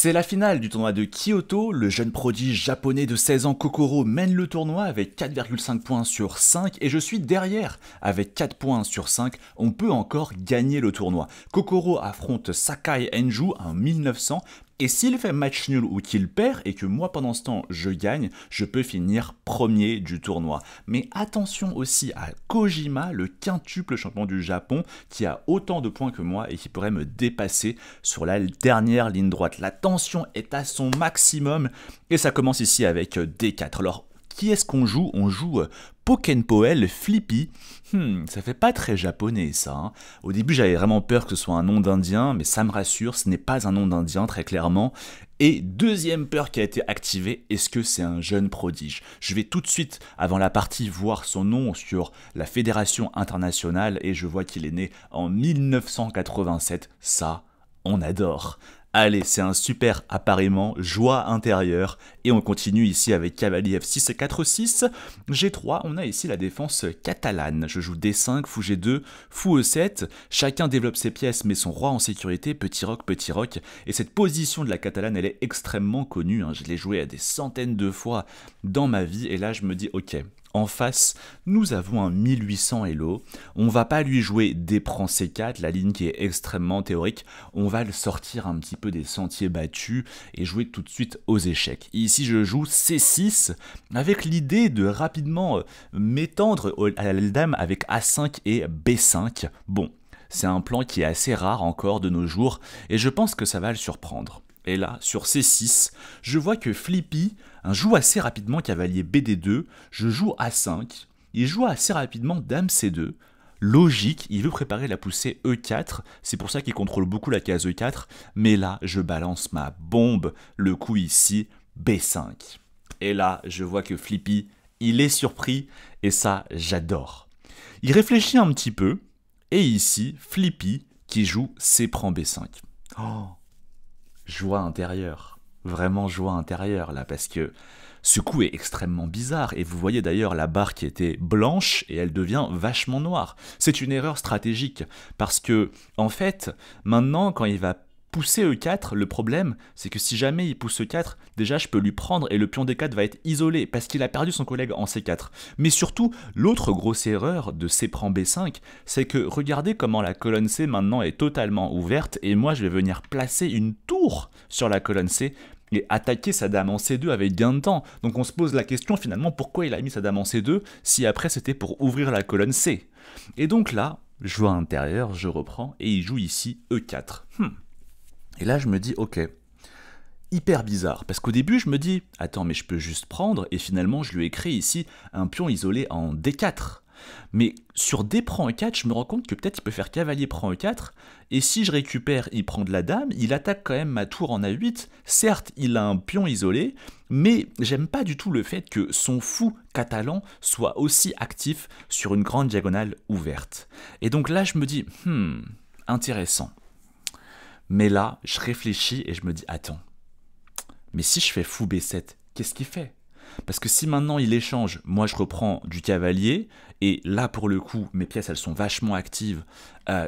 C'est la finale du tournoi de Kyoto, le jeune prodige japonais de 16 ans Kokoro mène le tournoi avec 4,5 points sur 5 et je suis derrière avec 4 points sur 5, on peut encore gagner le tournoi. Kokoro affronte Sakai Enju en 1900 et s'il fait match nul ou qu'il perd et que moi pendant ce temps je gagne, je peux finir premier du tournoi. Mais attention aussi à Kojima, le quintuple champion du Japon, qui a autant de points que moi et qui pourrait me dépasser sur la dernière ligne droite. La tension est à son maximum et ça commence ici avec D4. Alors, qui est-ce qu'on joue? On joue Pokenpoel Flippy. Ça fait pas très japonais ça. Hein. Au début j'avais vraiment peur que ce soit un nom d'Indien, mais ça me rassure, ce n'est pas un nom d'Indien très clairement. Et deuxième peur qui a été activée, est-ce que c'est un jeune prodige? Je vais tout de suite, avant la partie, voir son nom sur la Fédération Internationale et je vois qu'il est né en 1987. Ça, on adore. Allez, c'est un super appareillement, joie intérieure, et on continue ici avec cavalier F6 et 4-6, G3, on a ici la défense catalane, je joue D5, fou G2, fou E7, chacun développe ses pièces mais son roi en sécurité, petit roc, et cette position de la catalane elle est extrêmement connue, hein. Je l'ai jouée à des centaines de fois dans ma vie, et là je me dis ok, en face, nous avons un 1800 Elo, on va pas lui jouer D prend C4, la ligne qui est extrêmement théorique, on va le sortir un petit peu des sentiers battus et jouer tout de suite aux échecs. Ici je joue C6 avec l'idée de rapidement m'étendre à la dame avec A5 et B5. Bon, c'est un plan qui est assez rare encore de nos jours et je pense que ça va le surprendre. Et là, sur C6, je vois que Flippy joue assez rapidement cavalier BD2, je joue A5, il joue assez rapidement dame C2, logique, il veut préparer la poussée E4, c'est pour ça qu'il contrôle beaucoup la case E4, mais là, je balance ma bombe, le coup ici, B5. Et là, je vois que Flippy, il est surpris, et ça, j'adore. Il réfléchit un petit peu, et ici, Flippy, qui joue C prend B5. Oh, joie intérieure, vraiment joie intérieure là, parce que ce coup est extrêmement bizarre, et vous voyez d'ailleurs la barre qui était blanche, et elle devient vachement noire. C'est une erreur stratégique, parce que, en fait, maintenant, quand il va pousser E4, le problème, c'est que si jamais il pousse E4, déjà je peux lui prendre, et le pion D4 va être isolé, parce qu'il a perdu son collègue en C4. Mais surtout, l'autre grosse erreur de C prend B5, c'est que regardez comment la colonne C maintenant est totalement ouverte, et moi je vais venir placer une tour sur la colonne C, et attaquer sa dame en C2 avec gain de temps. Donc on se pose la question finalement pourquoi il a mis sa dame en C2 si après c'était pour ouvrir la colonne C. Et donc là, joue à l'intérieur, je reprends et il joue ici E4. Et là je me dis ok, hyper bizarre, parce qu'au début je me dis attends mais je peux juste prendre et finalement je lui ai créé ici un pion isolé en D4. Mais sur D prend E4, je me rends compte que peut-être il peut faire cavalier prend E4, et si je récupère, il prend de la dame, il attaque quand même ma tour en A8, certes il a un pion isolé, mais j'aime pas du tout le fait que son fou catalan soit aussi actif sur une grande diagonale ouverte. Et donc là je me dis, intéressant. Mais là, je réfléchis et je me dis, attends, mais si je fais fou B7, qu'est-ce qu'il fait ? Parce que si maintenant il échange, moi je reprends du cavalier, et là pour le coup, mes pièces elles sont vachement actives,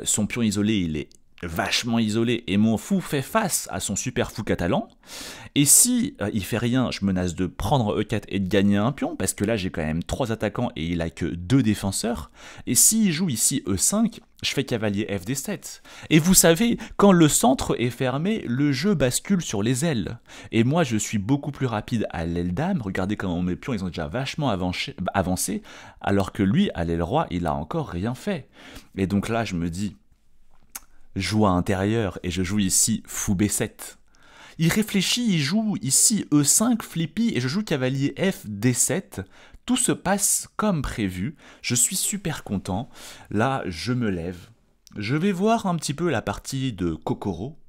son pion isolé il est vachement isolé, et mon fou fait face à son super fou catalan, et si il fait rien, je menace de prendre E4 et de gagner un pion, parce que là j'ai quand même 3 attaquants et il a que 2 défenseurs, et s'il joue ici E5, je fais cavalier FD7. Et vous savez, quand le centre est fermé, le jeu bascule sur les ailes. Et moi, je suis beaucoup plus rapide à l'aile dame. Regardez comment mes pions, ils ont déjà vachement avancé, alors que lui, à l'aile roi, il a encore rien fait. Et donc là, je me dis, joie intérieure, et je joue ici fou B7. Il réfléchit, il joue ici E5, Flippy, et je joue cavalier F, D7. Tout se passe comme prévu, je suis super content. Là, je me lève. Je vais voir un petit peu la partie de Kokoro.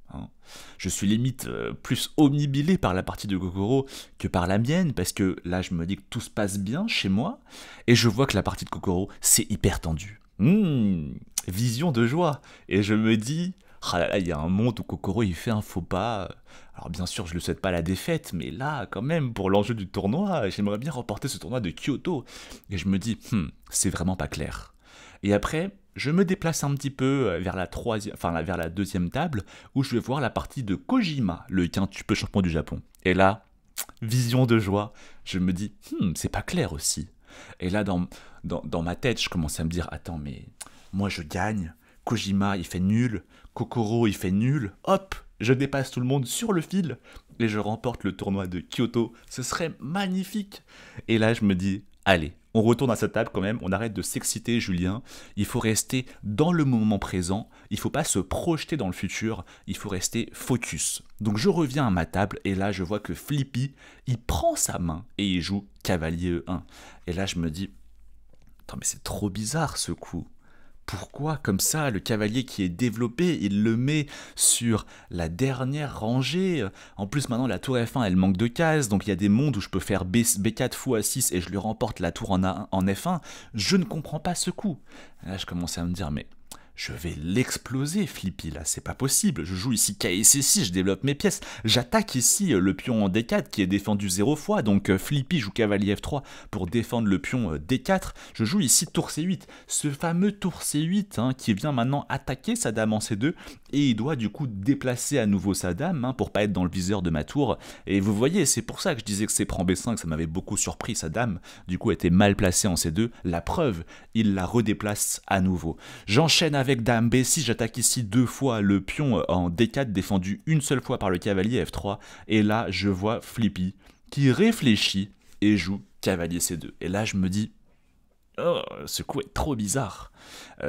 Je suis limite plus omnibilé par la partie de Kokoro que par la mienne, parce que là, je me dis que tout se passe bien chez moi, et je vois que la partie de Kokoro, c'est hyper tendu. Vision de joie. Et je me dis... ah là là, il y a un monde où Kokoro il fait un faux pas. Alors bien sûr, je ne le souhaite pas la défaite, mais là, quand même, pour l'enjeu du tournoi, j'aimerais bien remporter ce tournoi de Kyoto. Et je me dis, c'est vraiment pas clair. Et après, je me déplace un petit peu vers la troisième, enfin vers la deuxième table, où je vais voir la partie de Kojima, le quintuple champion du Japon. Et là, vision de joie, je me dis, c'est pas clair aussi. Et là, dans ma tête, je commence à me dire, attends, mais moi je gagne, Kojima il fait nul, Kokoro il fait nul, hop, je dépasse tout le monde sur le fil, et je remporte le tournoi de Kyoto, ce serait magnifique. Et là, je me dis, allez, on retourne à sa table quand même, on arrête de s'exciter, Julien, il faut rester dans le moment présent, il faut pas se projeter dans le futur, il faut rester focus. Donc je reviens à ma table, et là je vois que Flippy, il prend sa main, et il joue cavalier E1. Et là je me dis, attends mais c'est trop bizarre ce coup. Pourquoi comme ça, le cavalier qui est développé, il le met sur la dernière rangée? En plus maintenant la tour F1 elle manque de cases, donc il y a des mondes où je peux faire B4 fou A6 et je lui remporte la tour en F1. Je ne comprends pas ce coup. Là je commençais à me dire mais je vais l'exploser Flippy là, c'est pas possible. Je joue ici KSC6, je développe mes pièces. J'attaque ici le pion en D4 qui est défendu 0 fois, donc Flippy joue cavalier F3 pour défendre le pion D4. Je joue ici tour C8, ce fameux tour C8 qui vient maintenant attaquer sa dame en C2 et il doit du coup déplacer à nouveau sa dame pour pas être dans le viseur de ma tour. Et vous voyez, c'est pour ça que je disais que c'est prend B5, ça m'avait beaucoup surpris, sa dame du coup était mal placée en C2. La preuve, il la redéplace à nouveau. J'enchaîne avec dame B6, j'attaque ici 2 fois le pion en D4 défendu une seule fois par le cavalier F3 et là je vois Flippy qui réfléchit et joue cavalier C2 et là je me dis oh, ce coup est trop bizarre.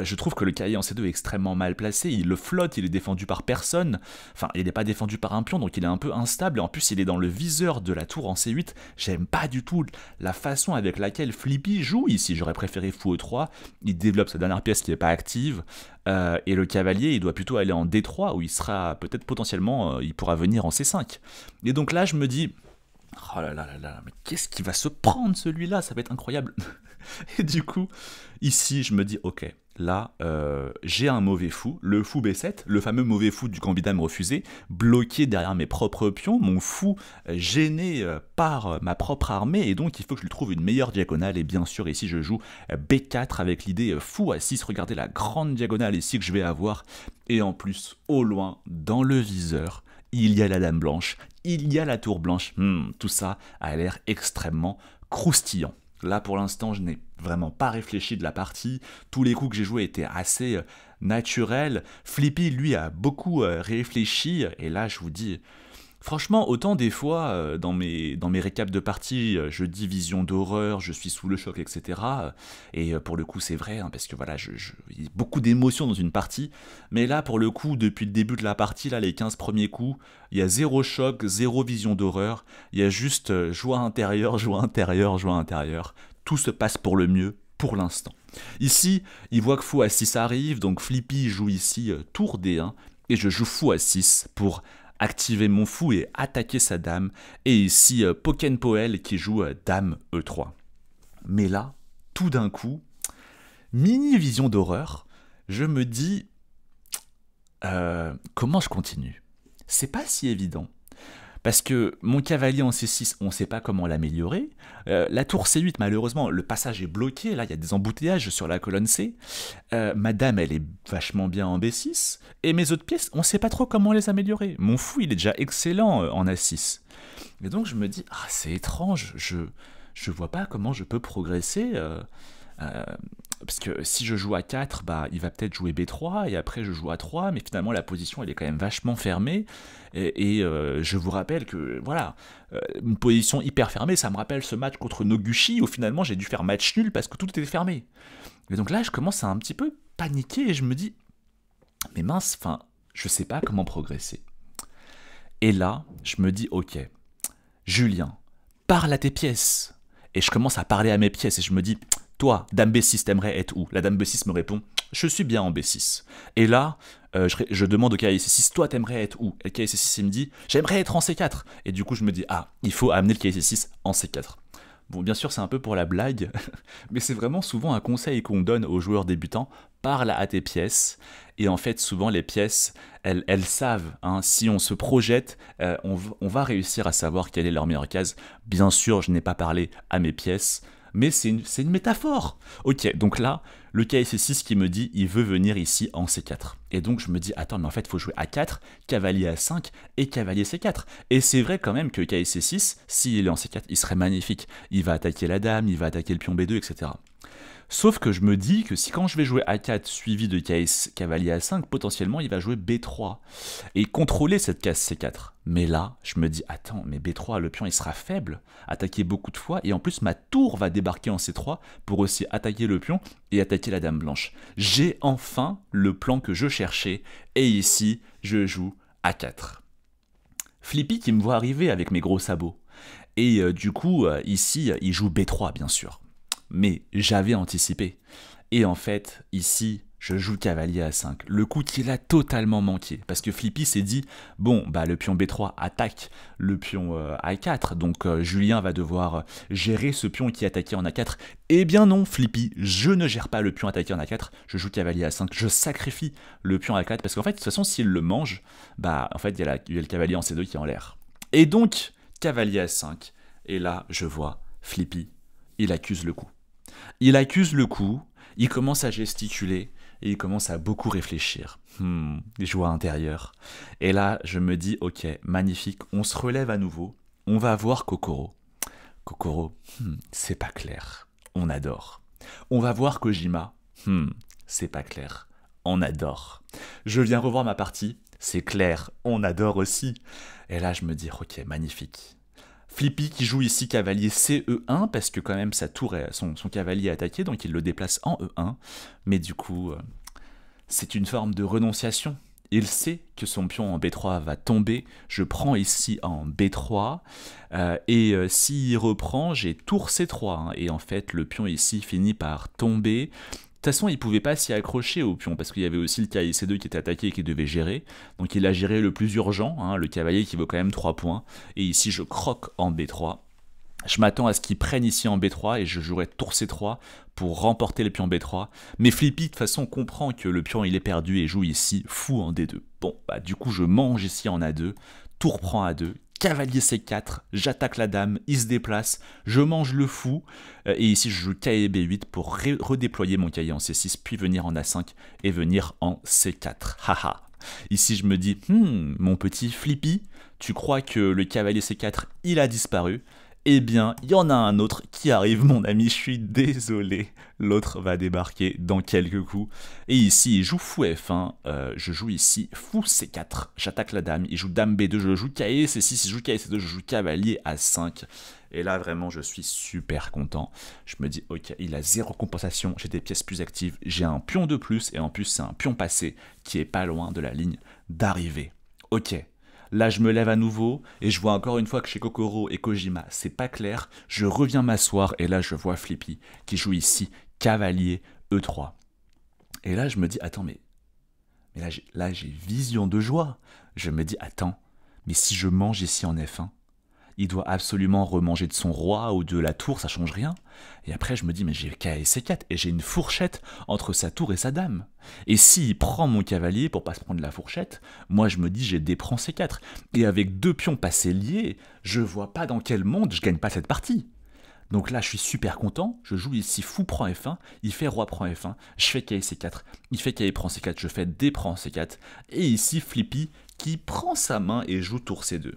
Je trouve que le cavalier en C2 est extrêmement mal placé, il le flotte, il est défendu par personne, enfin il n'est pas défendu par un pion donc il est un peu instable et en plus il est dans le viseur de la tour en C8, j'aime pas du tout la façon avec laquelle Flippy joue ici, j'aurais préféré fou E3, il développe sa dernière pièce qui n'est pas active, et le cavalier il doit plutôt aller en D3 où il sera peut-être potentiellement, il pourra venir en C5. Et donc là je me dis, oh là là là là, mais qu'est-ce qui va se prendre celui-là, ça va être incroyable. Et du coup, ici, je me dis, ok, là, j'ai un mauvais fou, le fou B7, le fameux mauvais fou du candidat me refusé, bloqué derrière mes propres pions, mon fou gêné par ma propre armée, et donc il faut que je lui trouve une meilleure diagonale, et bien sûr, ici, je joue B4 avec l'idée fou A6, regardez la grande diagonale ici que je vais avoir, et en plus, au loin, dans le viseur, il y a la dame blanche, il y a la tour blanche, tout ça a l'air extrêmement croustillant. Là, pour l'instant, je n'ai vraiment pas réfléchi de la partie. Tous les coups que j'ai joués étaient assez naturels. Flippy, lui, a beaucoup réfléchi. Et là, je vous dis, franchement, autant des fois, dans mes récaps de partie, je dis vision d'horreur, je suis sous le choc, etc. Et pour le coup, c'est vrai, parce que voilà, il y a beaucoup d'émotions dans une partie. Mais là, pour le coup, depuis le début de la partie, là, les 15 premiers coups, il y a zéro choc, zéro vision d'horreur. Il y a juste joie intérieure, joie intérieure, joie intérieure. Tout se passe pour le mieux, pour l'instant. Ici, il voit que fou A6 arrive, donc Flippy joue ici tour D1, et je joue fou A6 pour activer mon fou et attaquer sa dame, et ici Poken Poel qui joue dame E3. Mais là, tout d'un coup, mini vision d'horreur, je me dis, comment je continue? C'est pas si évident. Parce que mon cavalier en C6, on ne sait pas comment l'améliorer. La tour C8, malheureusement, le passage est bloqué. Là, il y a des embouteillages sur la colonne C. Ma dame, elle est vachement bien en B6. Et mes autres pièces, on ne sait pas trop comment les améliorer. Mon fou, il est déjà excellent en A6. Et donc, je me dis, ah, c'est étrange. Je vois pas comment je peux progresser. Parce que si je joue à 4, bah, il va peut-être jouer B3, et après je joue à 3, mais finalement la position elle est quand même vachement fermée, et je vous rappelle que, voilà, une position hyper fermée, ça me rappelle ce match contre Noguchi, où finalement j'ai dû faire match nul parce que tout était fermé. Et donc là je commence à un petit peu paniquer, et je me dis, mais mince, enfin, je sais pas comment progresser. Et là, je me dis, ok, Julien, parle à tes pièces. Et je commence à parler à mes pièces, et je me dis, toi, dame B6, t'aimerais être où? La dame B6 me répond, je suis bien en B6. Et là, je demande au cavalier C6, toi, t'aimerais être où? Et le cavalier C6, il me dit, j'aimerais être en C4. Et du coup, je me dis, ah, il faut amener le cavalier C6 en C4. Bon, bien sûr, c'est un peu pour la blague, mais c'est vraiment souvent un conseil qu'on donne aux joueurs débutants, parle à tes pièces, et en fait, souvent, les pièces, elles savent, si on se projette, on va réussir à savoir quelle est leur meilleure case. Bien sûr, je n'ai pas parlé à mes pièces, Mais c'est une métaphore. Ok, donc là, le cas C6 qui me dit il veut venir ici en C4. Et donc je me dis, attends, mais en fait, il faut jouer A4, cavalier A5 et cavalier C4. Et c'est vrai quand même que cas C6, s'il est en C4, il serait magnifique. Il va attaquer la dame, il va attaquer le pion B2, etc. Sauf que je me dis que si quand je vais jouer A4 suivi de cavalier A5, potentiellement il va jouer B3 et contrôler cette case C4. Mais là, je me dis, attends, mais B3, le pion il sera faible, attaquer beaucoup de fois, et en plus ma tour va débarquer en C3 pour aussi attaquer le pion et attaquer la dame blanche. J'ai enfin le plan que je cherchais, et ici, je joue A4. Flippy qui me voit arriver avec mes gros sabots. Et du coup, ici, il joue B3 bien sûr. Mais j'avais anticipé. Et en fait, ici, je joue cavalier A5. Le coup qu'il a totalement manqué. Parce que Flippy s'est dit, bon, bah le pion B3 attaque le pion A4. Donc Julien va devoir gérer ce pion qui est attaqué en A4. Eh bien non, Flippy, je ne gère pas le pion attaqué en A4. Je joue cavalier A5. Je sacrifie le pion A4. Parce qu'en fait, de toute façon, s'il le mange, bah en fait, il y a le cavalier en C2 qui est en l'air. Et donc, cavalier A5. Et là, je vois Flippy, il accuse le coup. Il accuse le coup, il commence à gesticuler et il commence à beaucoup réfléchir. Joie intérieure. Et là, je me dis, ok, magnifique, on se relève à nouveau, on va voir Kokoro. Kokoro, c'est pas clair, on adore. On va voir Kojima, c'est pas clair, on adore. Je viens revoir ma partie, c'est clair, on adore aussi. Et là, je me dis, ok, magnifique. Flippy qui joue ici cavalier CE1 parce que quand même sa tour, son cavalier est attaqué, donc il le déplace en E1. Mais du coup, c'est une forme de renonciation. Il sait que son pion en B3 va tomber. Je prends ici en B3. Et s'il reprend, j'ai tour C3. Hein, et en fait, le pion ici finit par tomber. De toute façon, il ne pouvait pas s'y accrocher au pion, parce qu'il y avait aussi le cavalier C2 qui était attaqué et qui devait gérer. Donc il a géré le plus urgent, hein, le cavalier qui vaut quand même 3 points. Et ici, je croque en B3. Je m'attends à ce qu'il prenne ici en B3 et je jouerai tour C3 pour remporter le pion B3. Mais Flippy, de toute façon, comprend que le pion il est perdu et joue ici fou en D2. Bon, bah du coup, je mange ici en A2, tour prend A2, cavalier C4, j'attaque la dame, il se déplace, je mange le fou, et ici je joue cavalier B8 pour redéployer mon cavalier en C6, puis venir en A5 et venir en C4. Haha. Ici je me dis, mon petit Flippy, tu crois que le cavalier C4 il a disparu? Eh bien, il y en a un autre qui arrive, mon ami, je suis désolé. L'autre va débarquer dans quelques coups. Et ici, il joue fou F1, je joue ici fou C4, j'attaque la dame, il joue dame B2, je joue cavalier C6, il joue cavalier C2, je joue cavalier A5. Et là, vraiment, je suis super content. Je me dis, ok, il a 0 compensation, j'ai des pièces plus actives, j'ai un pion de plus, et en plus, c'est un pion passé qui est pas loin de la ligne d'arrivée. Ok. Là, je me lève à nouveau et je vois encore une fois que chez Kokoro et Kojima, c'est pas clair. Je reviens m'asseoir et là, je vois Flippy qui joue ici cavalier E3. Et là, je me dis, attends, mais là, j'ai vision de joie. Je me dis, attends, mais si je mange ici en F1, il doit absolument remanger de son roi ou de la tour, ça change rien. Et après, je me dis, mais j'ai cavalier C4 et j'ai une fourchette entre sa tour et sa dame. Et s'il prend mon cavalier pour pas se prendre la fourchette, moi je me dis, j'ai des prends C4. Et avec 2 pions passés liés, je vois pas dans quel monde je gagne pas cette partie. Donc là, je suis super content. Je joue ici fou prend F1, il fait roi prend F1, je fais cavalier C4, il fait cavalier prend C4, je fais D prend C4. Et ici, Flippy qui prend sa main et joue tour C2.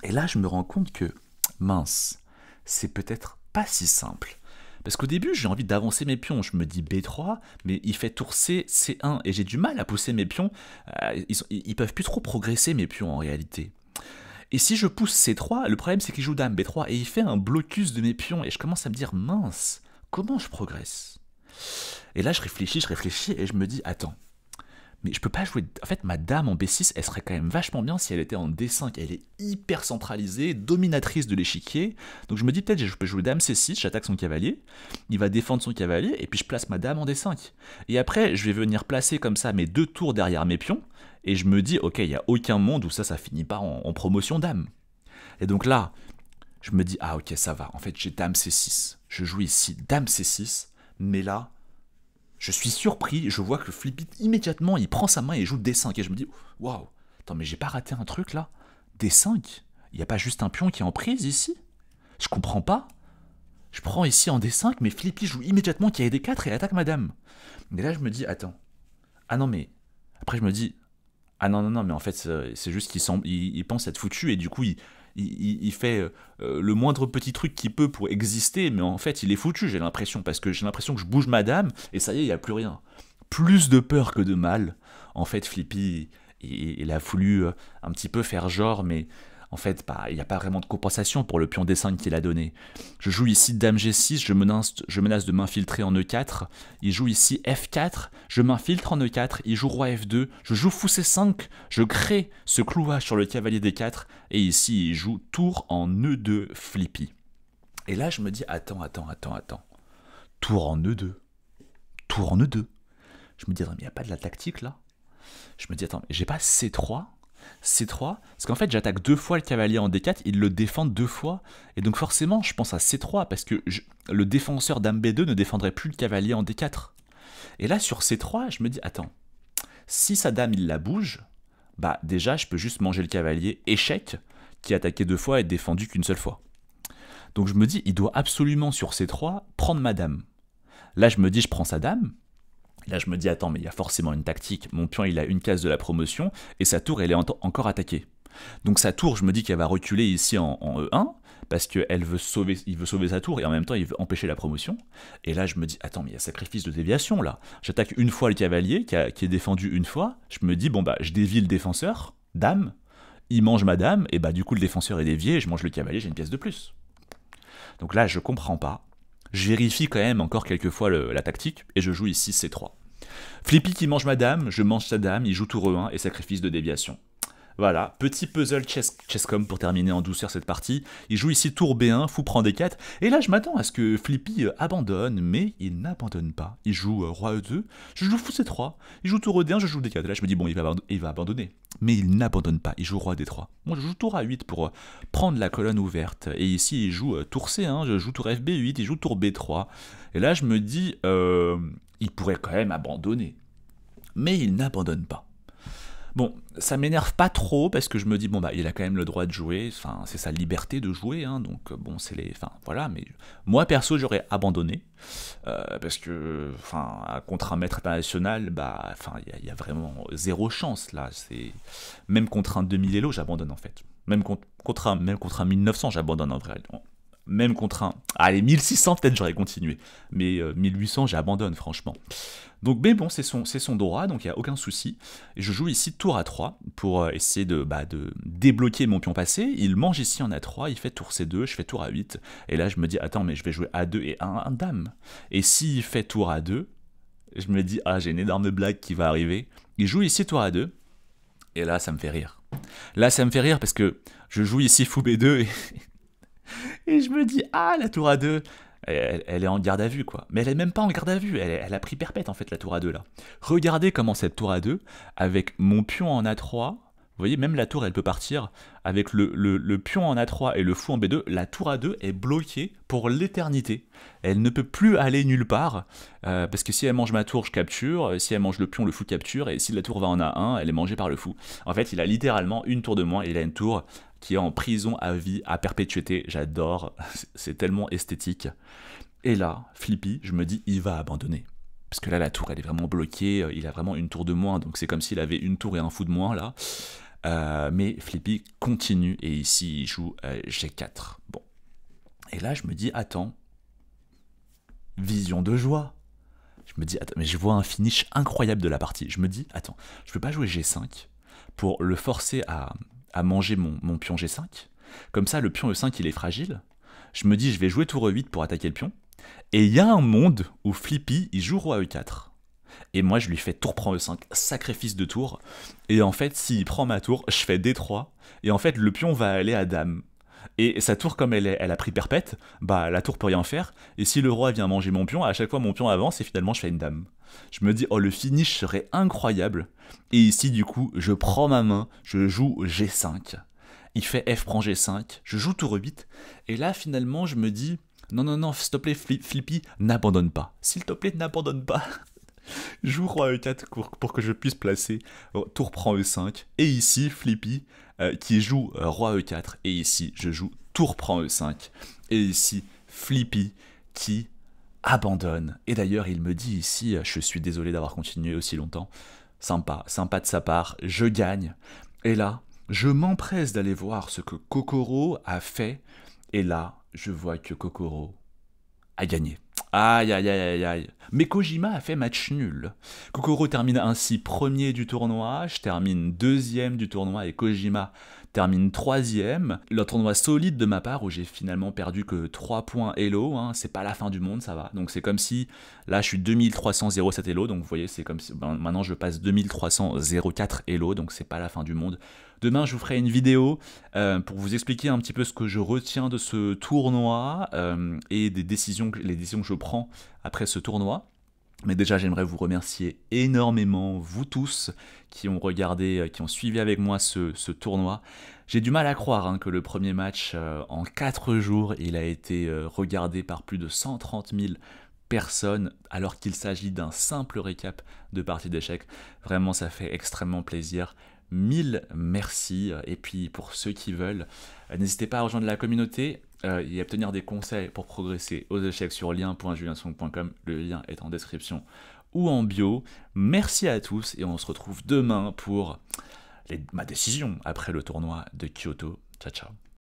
Et là, je me rends compte que, mince, c'est peut-être pas si simple. Parce qu'au début, j'ai envie d'avancer mes pions. Je me dis B3, mais il fait tour C, C1, et j'ai du mal à pousser mes pions. Ils peuvent plus trop progresser, mes pions, en réalité. Et si je pousse C3, le problème, c'est qu'il joue dame B3, et il fait un blocus de mes pions, et je commence à me dire, mince, comment je progresse? Et là, je réfléchis, et je me dis, attends, mais je peux pas jouer... En fait, ma dame en B6, elle serait quand même vachement bien si elle était en D5. Elle est hyper centralisée, dominatrice de l'échiquier. Donc je me dis peut-être je peux jouer dame C6, j'attaque son cavalier. Il va défendre son cavalier, et puis je place ma dame en D5. Et après, je vais venir placer comme ça mes 2 tours derrière mes pions. Et je me dis, ok, il n'y a aucun monde où ça finit pas en promotion dame. Et donc là, je me dis, ah ok, ça va. En fait, j'ai dame C6. Je joue ici dame C6, mais là... Je suis surpris, je vois que Flippy, immédiatement, il prend sa main et joue D5. Et je me dis, waouh, attends, mais j'ai pas raté un truc là? D5? Il n'y a pas juste un pion qui est en prise ici? Je comprends pas. Je prends ici en D5, mais Flippy joue immédiatement qu'il y a D4 et attaque ma dame. Et là, je me dis, attends. Ah non, mais... Après, je me dis, ah non, non, non, mais en fait, c'est juste qu'il pense être foutu, et du coup, il fait le moindre petit truc qu'il peut pour exister, mais en fait, il est foutu, j'ai l'impression, parce que j'ai l'impression que je bouge ma dame, et ça y est, il n'y a plus rien. Plus de peur que de mal. En fait, Flippy, il a voulu un petit peu faire genre, mais en fait, bah, il n'y a pas vraiment de compensation pour le pion D5 qu'il a donné. Je joue ici Dame G6, je menace de m'infiltrer en E4. Il joue ici F4, je m'infiltre en E4. Il joue Roi F2, je joue Fou C5, je crée ce clouage sur le cavalier D4. Et ici, il joue tour en E2 Flippy. Et là, je me dis, attends. Tour en E2. Tour en E2. Je me dis, attends, mais il n'y a pas de la tactique là? Je me dis, attends, mais j'ai pas C3? C3, parce qu'en fait j'attaque 2 fois le cavalier en D4, il le défend 2 fois, et donc forcément je pense à C3, parce que le défenseur Dame B2 ne défendrait plus le cavalier en D4. Et là sur C3, je me dis, attends, si sa dame il la bouge, bah déjà je peux juste manger le cavalier échec, qui attaquait 2 fois et défendu qu'une seule fois. Donc je me dis, il doit absolument sur C3 prendre ma dame. Là je me dis, je prends sa dame. Là, je me dis, attends, mais il y a forcément une tactique. Mon pion, il a une case de la promotion, et sa tour, elle est encore attaquée. Donc sa tour, je me dis qu'elle va reculer ici en E1, parce qu'il veut sauver sa tour, et en même temps, il veut empêcher la promotion. Et là, je me dis, attends, mais il y a sacrifice de déviation, là. J'attaque une fois le cavalier, qui est défendu une fois. Je me dis, bon, bah, je dévie le défenseur, dame, il mange ma dame, et bah, du coup, le défenseur est dévié, et je mange le cavalier, j'ai une pièce de plus. Donc là, je comprends pas. Je vérifie quand même encore quelques fois la tactique, et je joue ici C3. Flippy qui mange ma dame, je mange sa dame, il joue tour E1 et sacrifice de déviation. Voilà, petit puzzle chesscom pour terminer en douceur cette partie. Il joue ici tour B1, fou prend D4, et là je m'attends à ce que Flippy abandonne, mais il n'abandonne pas. Il joue Roi E2, je joue fou C3, il joue tour E1, je joue D4. Et là je me dis bon, il va abandonner. Mais il n'abandonne pas, il joue Roi D3. Moi je joue tour A8 pour prendre la colonne ouverte. Et ici il joue tour C1, je joue tour FB8, il joue tour B3. Et là je me dis, il pourrait quand même abandonner. Mais il n'abandonne pas. Bon, ça m'énerve pas trop parce que je me dis, bon, bah, il a quand même le droit de jouer, enfin, c'est sa liberté de jouer, hein, donc bon, c'est les. Enfin, voilà, mais moi perso, j'aurais abandonné parce que, enfin, contre un maître international, bah, enfin, il y a vraiment zéro chance là, c'est. Même contre un demi-lélo, j'abandonne en fait. Même contre un 1900, j'abandonne en vrai. Même contre un. Allez, 1600, peut-être j'aurais continué. Mais 1800, j'abandonne, franchement. Donc, mais bon, c'est son droit, donc il n'y a aucun souci. Et je joue ici tour A3 pour essayer de débloquer mon pion passé. Il mange ici en A3, il fait tour C2, je fais tour A8. Et là, je me dis, attends, mais je vais jouer A2 et un dame. Et s'il fait tour A2, je me dis, ah, j'ai une énorme blague qui va arriver. Il joue ici tour A2. Et là, ça me fait rire. Là, ça me fait rire parce que je joue ici fou B2 et je me dis, ah, la tour A2, elle est en garde à vue, quoi. Mais elle est même pas en garde à vue, elle a pris perpète, en fait, la tour A2, là. Regardez comment cette tour A2, avec mon pion en A3, vous voyez, même la tour, elle peut partir, avec le pion en A3 et le fou en B2, la tour A2 est bloquée pour l'éternité. Elle ne peut plus aller nulle part, parce que si elle mange ma tour, je capture, si elle mange le pion, le fou capture, et si la tour va en A1, elle est mangée par le fou. En fait, il a littéralement une tour de moins, et il a une tour qui est en prison à vie, à perpétuité. J'adore, c'est tellement esthétique. Et là, Flippy, je me dis, il va abandonner. Parce que là, la tour, elle est vraiment bloquée, il a vraiment une tour de moins, donc c'est comme s'il avait une tour et un fou de moins, là. Mais Flippy continue, et ici, il joue G4. Bon. Et là, je me dis, attends, vision de joie. Je me dis, attends, mais je vois un finish incroyable de la partie. Je me dis, attends, je peux pas jouer G5 pour le forcer à manger mon pion G5. Comme ça, le pion E5, il est fragile. Je me dis, je vais jouer tour E8 pour attaquer le pion. Et il y a un monde où Flippy, il joue roi E4. Et moi, je lui fais tour prend E5, sacrifice de tour. Et en fait, s'il prend ma tour, je fais D3. Et en fait, le pion va aller à dame. Et sa tour, comme elle a pris perpète, bah la tour peut rien faire. Et si le roi vient manger mon pion, à chaque fois mon pion avance et finalement je fais une dame. Je me dis, oh, le finish serait incroyable. Et ici, du coup, je prends ma main, je joue G5. Il fait F prend G5, je joue tour E8. Et là, finalement, je me dis, non, non, non, s'il te plaît, Flippy, n'abandonne pas. S'il te plaît, n'abandonne pas. Joue roi E4 pour que je puisse placer tour prend E5. Et ici, Flippy qui joue roi E4. Et ici, je joue tour prend E5. Et ici, Flippy qui abandonne. Et d'ailleurs, il me dit ici, je suis désolé d'avoir continué aussi longtemps. Sympa, sympa de sa part, je gagne. Et là, je m'empresse d'aller voir ce que Kokoro a fait. Et là, je vois que Kokoro a gagné. Aïe aïe aïe aïe aïe. Mais Kojima a fait match nul. Kokoro termine ainsi premier du tournoi, je termine deuxième du tournoi et Kojima termine troisième. Le tournoi solide de ma part où j'ai finalement perdu que 3 points Elo, hein. C'est pas la fin du monde, ça va. Donc c'est comme si, là je suis 2307 Elo, donc vous voyez c'est comme si, maintenant je passe 2304 Elo, donc c'est pas la fin du monde. Demain je vous ferai une vidéo pour vous expliquer un petit peu ce que je retiens de ce tournoi et les décisions que je prends après ce tournoi. Mais déjà, j'aimerais vous remercier énormément, vous tous, qui ont regardé, qui ont suivi avec moi ce tournoi. J'ai du mal à croire hein, que le premier match, en 4 jours, il a été regardé par plus de 130 000 personnes, alors qu'il s'agit d'un simple récap de partie d'échecs. Vraiment, ça fait extrêmement plaisir. 1000 merci. Et puis, pour ceux qui veulent, n'hésitez pas à rejoindre la communauté et obtenir des conseils pour progresser aux échecs sur lien.juliensong.com. Le lien est en description ou en bio. Merci à tous et on se retrouve demain pour ma décision après le tournoi de Kyoto. Ciao ciao.